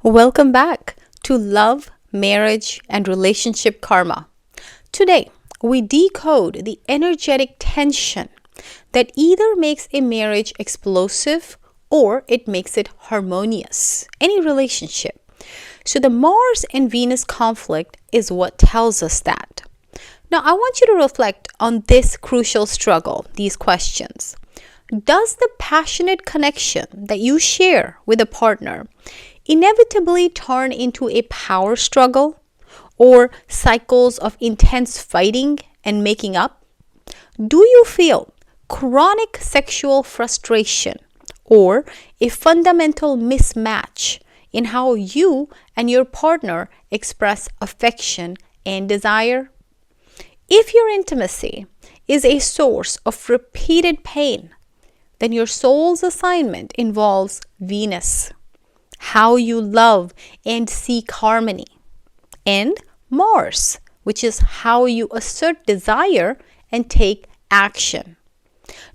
Welcome back to Love, Marriage, and Relationship Karma. Today, we decode the energetic tension that either makes a marriage explosive or it makes it harmonious, any relationship. So the Mars and Venus conflict is what tells us that. Now, I want you to reflect on this crucial struggle, these questions. Does the passionate connection that you share with a partner inevitably turn into a power struggle or cycles of intense fighting and making up? Do you feel chronic sexual frustration or a fundamental mismatch in how you and your partner express affection and desire? If your intimacy is a source of repeated pain, then your soul's assignment involves Venus, how you love and seek harmony, and Mars, which is how you assert desire and take action.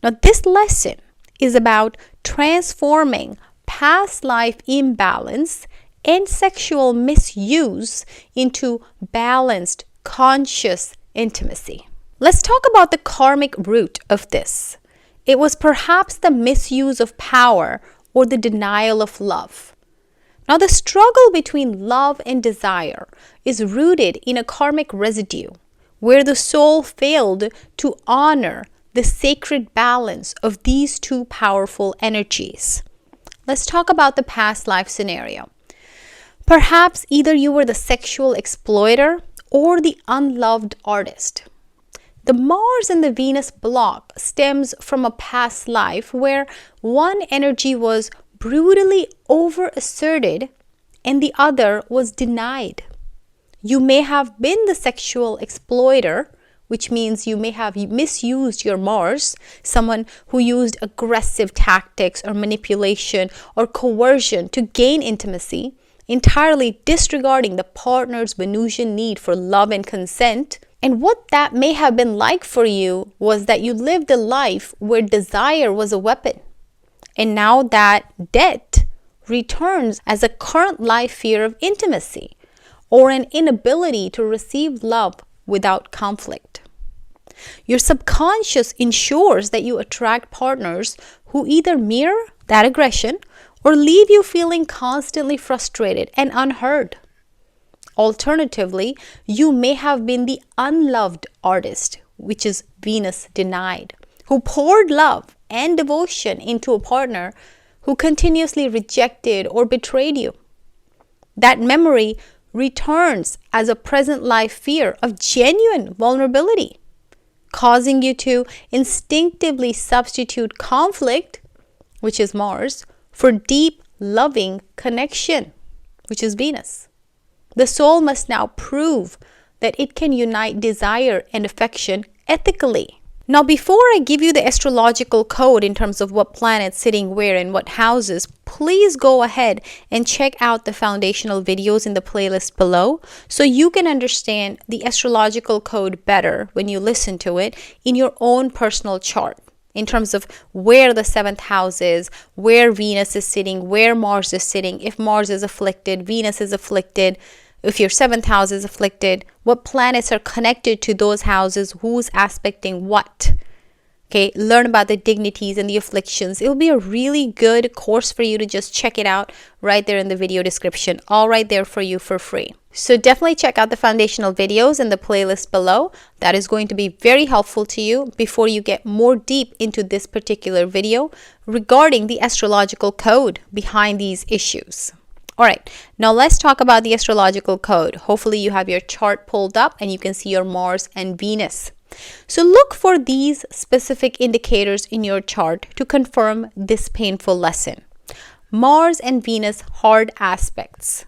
Now, this lesson is about transforming past life imbalance and sexual misuse into balanced, conscious intimacy. Let's talk about the karmic root of this. It was perhaps the misuse of power or the denial of love. Now, the struggle between love and desire is rooted in a karmic residue where the soul failed to honor the sacred balance of these two powerful energies. Let's talk about the past life scenario. Perhaps either you were the sexual exploiter or the unloved artist. The Mars and the Venus block stems from a past life where one energy was brutally over-asserted and the other was denied. You may have been the sexual exploiter, which means you may have misused your Mars, someone who used aggressive tactics or manipulation or coercion to gain intimacy, entirely disregarding the partner's Venusian need for love and consent. And what that may have been like for you was that you lived a life where desire was a weapon. And now that debt returns as a current life fear of intimacy or an inability to receive love without conflict. Your subconscious ensures that you attract partners who either mirror that aggression or leave you feeling constantly frustrated and unheard. Alternatively, you may have been the unloved artist, which is Venus denied, who poured love and devotion into a partner who continuously rejected or betrayed you. That memory returns as a present life fear of genuine vulnerability, causing you to instinctively substitute conflict, which is Mars, for deep, loving connection, which is Venus. The soul must now prove that it can unite desire and affection ethically. Now, before I give you the astrological code in terms of what planets sitting where in what houses, please go ahead and check out the foundational videos in the playlist below so you can understand the astrological code better when you listen to it in your own personal chart. In terms of where the 7th house is, where Venus is sitting, where Mars is sitting, if Mars is afflicted, Venus is afflicted, if your 7th house is afflicted, what planets are connected to those houses, who's aspecting what. Okay, learn about the dignities and the afflictions. It will be a really good course for you to just check it out right there in the video description, all right there for you for free. So definitely check out the foundational videos in the playlist below. That is going to be very helpful to you before you get more deep into this particular video regarding the astrological code behind these issues. All right, now let's talk about the astrological code. Hopefully you have your chart pulled up and you can see your Mars and Venus. So look for these specific indicators in your chart to confirm this painful lesson. Mars and Venus hard aspects.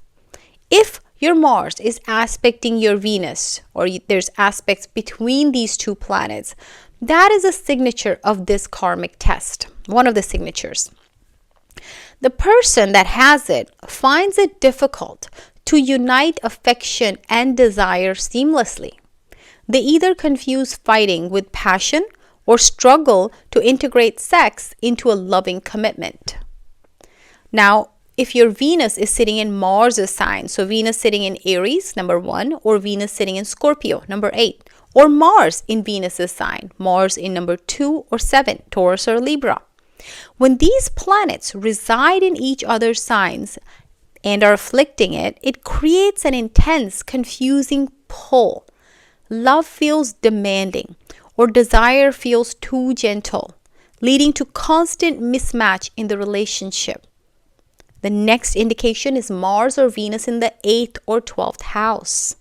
If your Mars is aspecting your Venus, or there's aspects between these two planets, that is a signature of this karmic test, one of the signatures. The person that has it finds it difficult to unite affection and desire seamlessly. They either confuse fighting with passion or struggle to integrate sex into a loving commitment. Now, if your Venus is sitting in Mars' sign, so Venus sitting in Aries, number 1, or Venus sitting in Scorpio, number 8, or Mars in Venus' sign, Mars in number 2 or 7, Taurus or Libra. When these planets reside in each other's signs and are afflicting it, it creates an intense, confusing pull. Love feels demanding, or desire feels too gentle, leading to constant mismatch in the relationship. The next indication is Mars or Venus in the 8th or 12th house.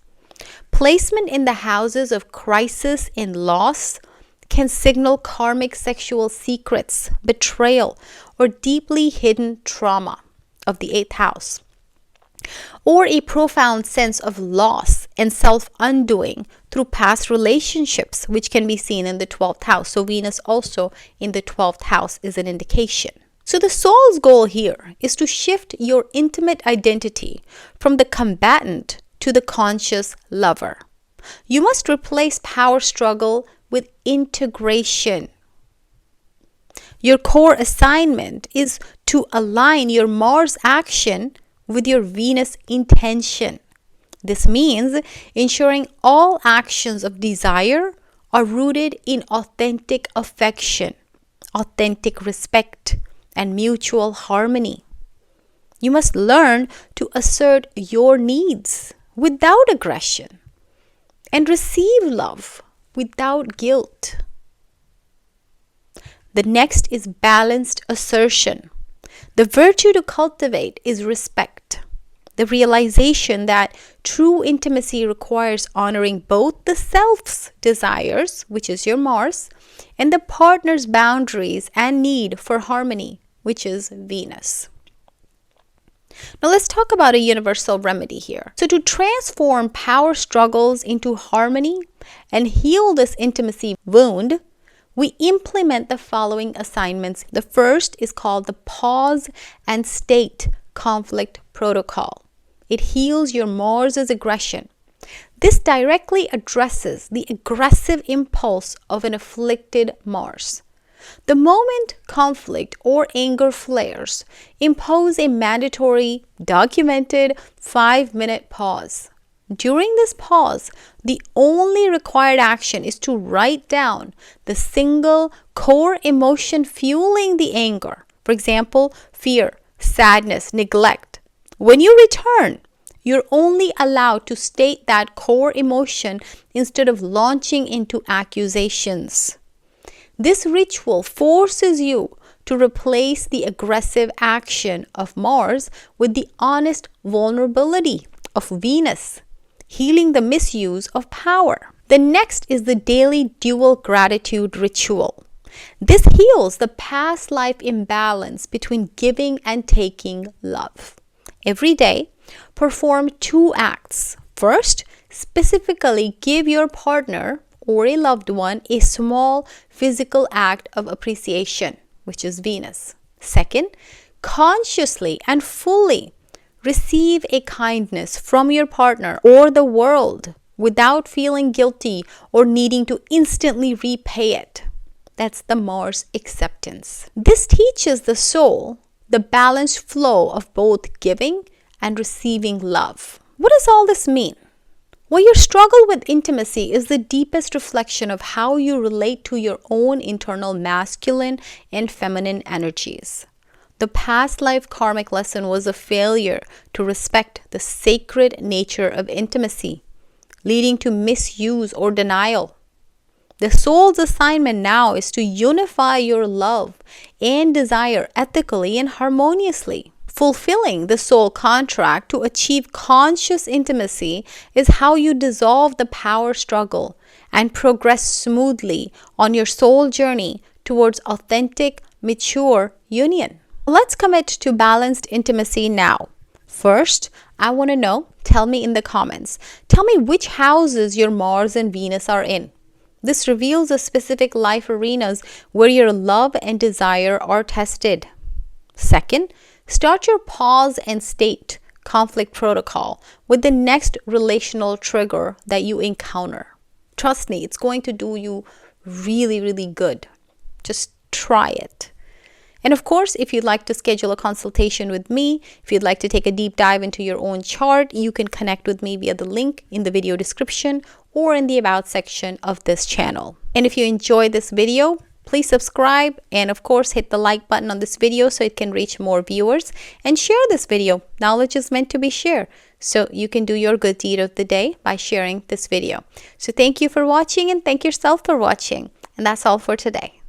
Placement in the houses of crisis and loss can signal karmic sexual secrets, betrayal, or deeply hidden trauma of the 8th house, or a profound sense of loss and self-undoing through past relationships, which can be seen in the 12th house. So Venus also in the 12th house is an indication. So the soul's goal here is to shift your intimate identity from the combatant to the conscious lover. You must replace power struggle with integration. Your core assignment is to align your Mars action with your Venus intention. This means ensuring all actions of desire are rooted in authentic affection, authentic respect, and mutual harmony. You must learn to assert your needs without aggression and receive love without guilt. The next is balanced assertion. The virtue to cultivate is respect. The realization that true intimacy requires honoring both the self's desires, which is your Mars, and the partner's boundaries and need for harmony, which is Venus. Now let's talk about a universal remedy here. So to transform power struggles into harmony and heal this intimacy wound, we implement the following assignments. The first is called the pause and state conflict protocol. It heals your Mars's aggression. This directly addresses the aggressive impulse of an afflicted Mars. The moment conflict or anger flares, impose a mandatory, documented 5-minute pause. During this pause, the only required action is to write down the single core emotion fueling the anger. For example, fear, sadness, neglect. When you return, you're only allowed to state that core emotion instead of launching into accusations. This ritual forces you to replace the aggressive action of Mars with the honest vulnerability of Venus, healing the misuse of power. The next is the daily dual gratitude ritual. This heals the past life imbalance between giving and taking love. Every day, perform 2 acts. First, specifically give your partner or a loved one a small physical act of appreciation, which is Venus. Second, consciously and fully receive a kindness from your partner or the world without feeling guilty or needing to instantly repay it. That's the Mars acceptance. This teaches the soul the balanced flow of both giving and receiving love. What does all this mean? Well, your struggle with intimacy is the deepest reflection of how you relate to your own internal masculine and feminine energies. The past life karmic lesson was a failure to respect the sacred nature of intimacy, leading to misuse or denial. The soul's assignment now is to unify your love and desire ethically and harmoniously. Fulfilling the soul contract to achieve conscious intimacy is how you dissolve the power struggle and progress smoothly on your soul journey towards authentic, mature union. Let's commit to balanced intimacy now. First, I want to know, tell me in the comments, tell me which houses your Mars and Venus are in. This reveals the specific life arenas where your love and desire are tested. Second, start your pause and state conflict protocol with the next relational trigger that you encounter. Trust me, it's going to do you really, really good. Just try it. And of course, if you'd like to schedule a consultation with me, if you'd like to take a deep dive into your own chart, you can connect with me via the link in the video description or in the About section of this channel. And if you enjoyed this video, please subscribe and of course hit the like button on this video so it can reach more viewers, and share this video. Knowledge is meant to be shared, so you can do your good deed of the day by sharing this video. So thank you for watching, and thank yourself for watching. And that's all for today.